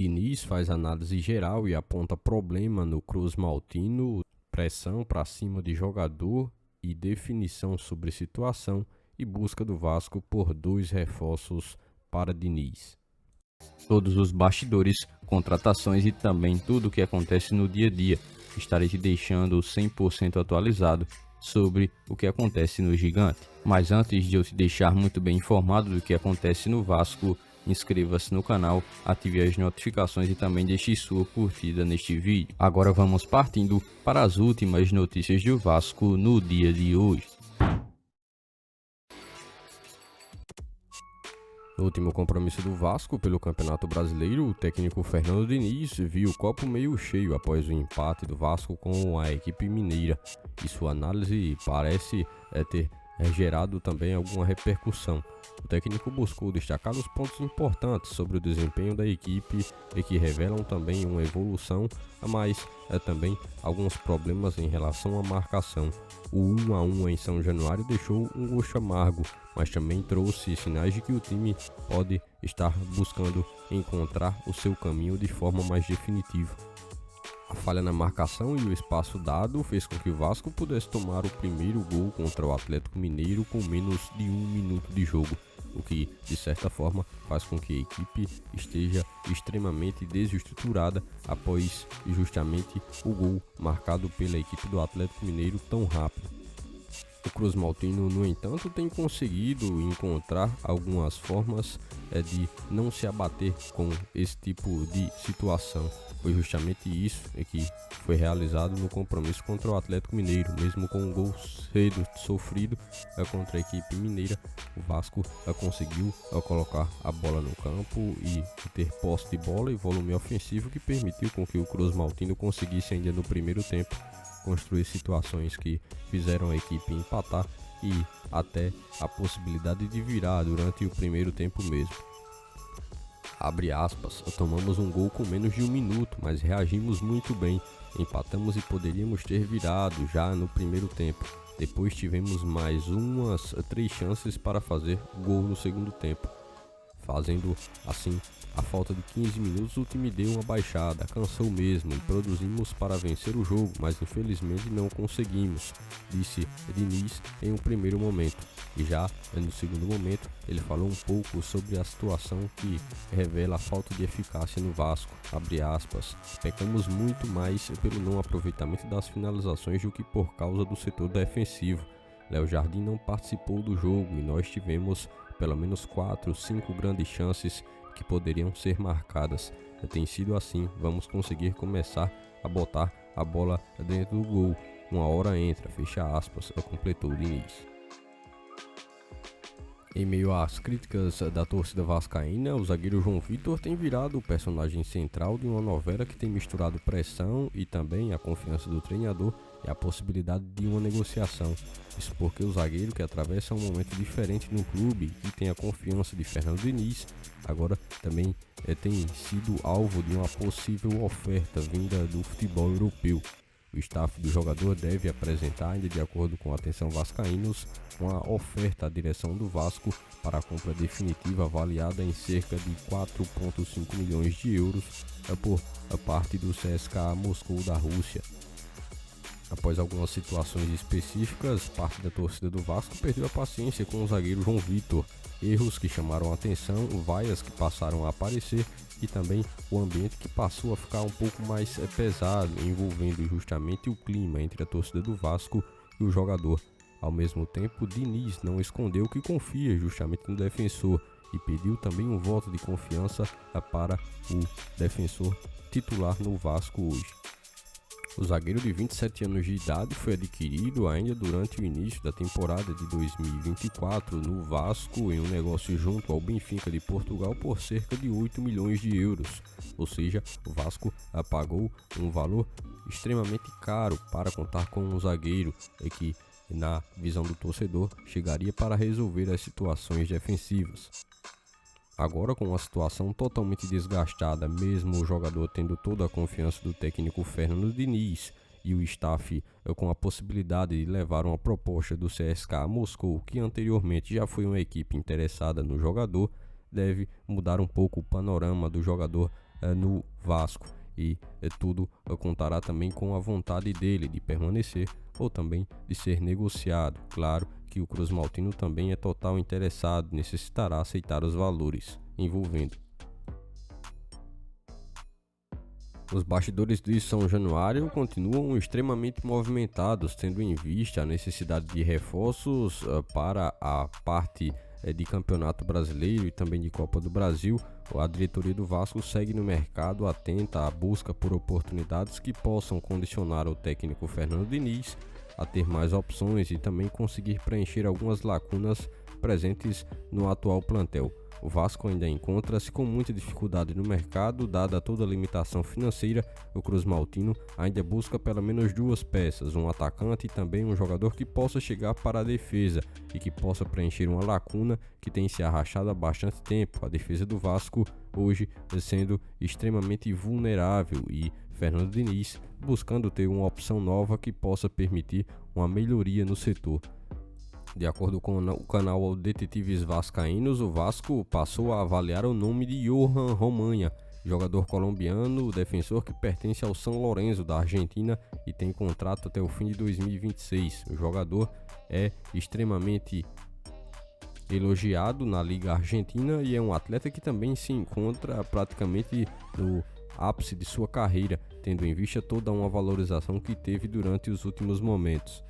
Diniz faz análise geral e aponta problema no Cruz Maltino, pressão para cima de jogador e definição sobre situação e busca do Vasco por 2 reforços para Diniz. Todos os bastidores, contratações e também tudo o que acontece no dia a dia. Estarei te deixando 100% atualizado sobre o que acontece no Gigante. Mas antes de eu te deixar muito bem informado do que acontece no Vasco, inscreva-se no canal, ative as notificações e também deixe sua curtida neste vídeo. Agora vamos partindo para as últimas notícias do Vasco no dia de hoje. No último compromisso do Vasco pelo Campeonato Brasileiro, o técnico Fernando Diniz viu o copo meio cheio após o empate do Vasco com a equipe mineira, e sua análise parece ter gerado também alguma repercussão. O técnico buscou destacar os pontos importantes sobre o desempenho da equipe e que revelam também uma evolução, mas também alguns problemas em relação à marcação. O 1-1 em São Januário deixou um gosto amargo, mas também trouxe sinais de que o time pode estar buscando encontrar o seu caminho de forma mais definitiva. A falha na marcação e o espaço dado fez com que o Vasco pudesse tomar o primeiro gol contra o Atlético Mineiro com menos de 1 minuto de jogo, o que, de certa forma, faz com que a equipe esteja extremamente desestruturada após justamente o gol marcado pela equipe do Atlético Mineiro tão rápido. O Cruz Maltino, no entanto, tem conseguido encontrar algumas formas de não se abater com esse tipo de situação. Foi justamente isso que foi realizado no compromisso contra o Atlético Mineiro. Mesmo com um gol cedo sofrido contra a equipe mineira, o Vasco conseguiu colocar a bola no campo e ter posse de bola e volume ofensivo que permitiu com que o Cruz Maltino conseguisse ainda no primeiro tempo construir situações que fizeram a equipe empatar e até a possibilidade de virar durante o primeiro tempo mesmo. Abre aspas, tomamos um gol com menos de 1 minuto, mas reagimos muito bem, empatamos e poderíamos ter virado já no primeiro tempo. Depois tivemos mais umas 3 chances para fazer gol no segundo tempo. Fazendo assim, a falta de 15 minutos o time deu uma baixada, cansou mesmo e produzimos para vencer o jogo, mas infelizmente não conseguimos, disse Diniz em um primeiro momento. E já no segundo momento ele falou um pouco sobre a situação que revela a falta de eficácia no Vasco. Abre aspas, pecamos muito mais pelo não aproveitamento das finalizações do que por causa do setor defensivo. Léo Jardim não participou do jogo e nós tivemos pelo menos 4, 5 grandes chances que poderiam ser marcadas. Tem sido assim, vamos conseguir começar a botar a bola dentro do gol. Uma hora entra, fecha aspas, completou o Diniz. Em meio às críticas da torcida vascaína, o zagueiro João Vitor tem virado o personagem central de uma novela que tem misturado pressão e também a confiança do treinador e a possibilidade de uma negociação. Isso porque o zagueiro, que atravessa um momento diferente no clube e tem a confiança de Fernando Diniz, agora também tem sido alvo de uma possível oferta vinda do futebol europeu. O staff do jogador deve apresentar, ainda de acordo com a Atenção Vascaínos, uma oferta à direção do Vasco para a compra definitiva avaliada em cerca de 4,5 milhões de euros por parte do CSKA Moscou da Rússia. Após algumas situações específicas, parte da torcida do Vasco perdeu a paciência com o zagueiro João Vitor. Erros que chamaram a atenção, vaias que passaram a aparecer e também o ambiente que passou a ficar um pouco mais pesado, envolvendo justamente o clima entre a torcida do Vasco e o jogador. Ao mesmo tempo, Diniz não escondeu que confia justamente no defensor e pediu também um voto de confiança para o defensor titular no Vasco hoje. O zagueiro de 27 anos de idade foi adquirido ainda durante o início da temporada de 2024 no Vasco em um negócio junto ao Benfica de Portugal por cerca de 8 milhões de euros. Ou seja, o Vasco pagou um valor extremamente caro para contar com um zagueiro que, na visão do torcedor, chegaria para resolver as situações defensivas. Agora, com a situação totalmente desgastada, mesmo o jogador tendo toda a confiança do técnico Fernando Diniz e o staff com a possibilidade de levar uma proposta do CSKA Moscou, que anteriormente já foi uma equipe interessada no jogador, deve mudar um pouco o panorama do jogador no Vasco. E tudo contará também com a vontade dele de permanecer ou também de ser negociado. Claro que o Cruz Maltino também é total interessado, necessitará aceitar os valores envolvendo. Os bastidores de São Januário continuam extremamente movimentados, tendo em vista a necessidade de reforços para a parte de Campeonato Brasileiro e também de Copa do Brasil. A diretoria do Vasco segue no mercado atenta à busca por oportunidades que possam condicionar o técnico Fernando Diniz a ter mais opções e também conseguir preencher algumas lacunas presentes no atual plantel. O Vasco ainda encontra-se com muita dificuldade no mercado, dada toda a limitação financeira. O Cruz Maltino ainda busca pelo menos duas peças, um atacante e também um jogador que possa chegar para a defesa e que possa preencher uma lacuna que tem se arrastado há bastante tempo. A defesa do Vasco hoje sendo extremamente vulnerável e Fernando Diniz buscando ter uma opção nova que possa permitir uma melhoria no setor. De acordo com o canal Detetives Vascaínos, o Vasco passou a avaliar o nome de Johan Romaña, jogador colombiano, defensor que pertence ao São Lourenço da Argentina e tem contrato até o fim de 2026. O jogador é extremamente elogiado na Liga Argentina e é um atleta que também se encontra praticamente no ápice de sua carreira, tendo em vista toda uma valorização que teve durante os últimos momentos.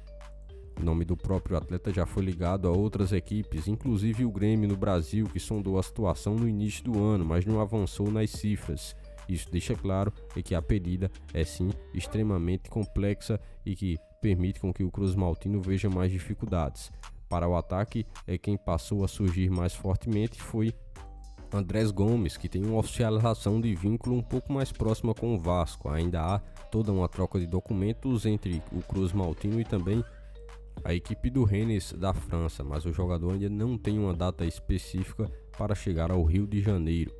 O nome do próprio atleta já foi ligado a outras equipes, inclusive o Grêmio no Brasil, que sondou a situação no início do ano, mas não avançou nas cifras. Isso deixa claro que a pedida é sim extremamente complexa e que permite com que o Cruz Maltino veja mais dificuldades. Para o ataque, quem passou a surgir mais fortemente foi Andrés Gomes, que tem uma oficialização de vínculo um pouco mais próxima com o Vasco. Ainda há toda uma troca de documentos entre o Cruz Maltino e também a equipe do Rennes da França, mas o jogador ainda não tem uma data específica para chegar ao Rio de Janeiro.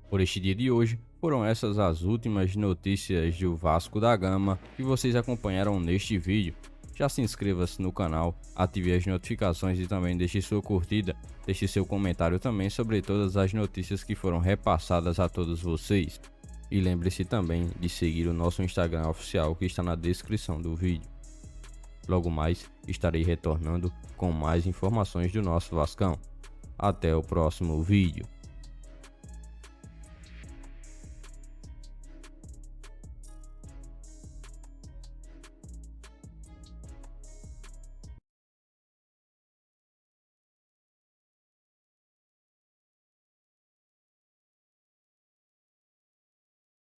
Por este dia de hoje, foram essas as últimas notícias do Vasco da Gama que vocês acompanharam neste vídeo. Já se inscreva-se no canal, ative as notificações e também deixe sua curtida, deixe seu comentário também sobre todas as notícias que foram repassadas a todos vocês. E lembre-se também de seguir o nosso Instagram oficial que está na descrição do vídeo. Logo mais estarei retornando com mais informações do nosso Vascão. Até o próximo vídeo.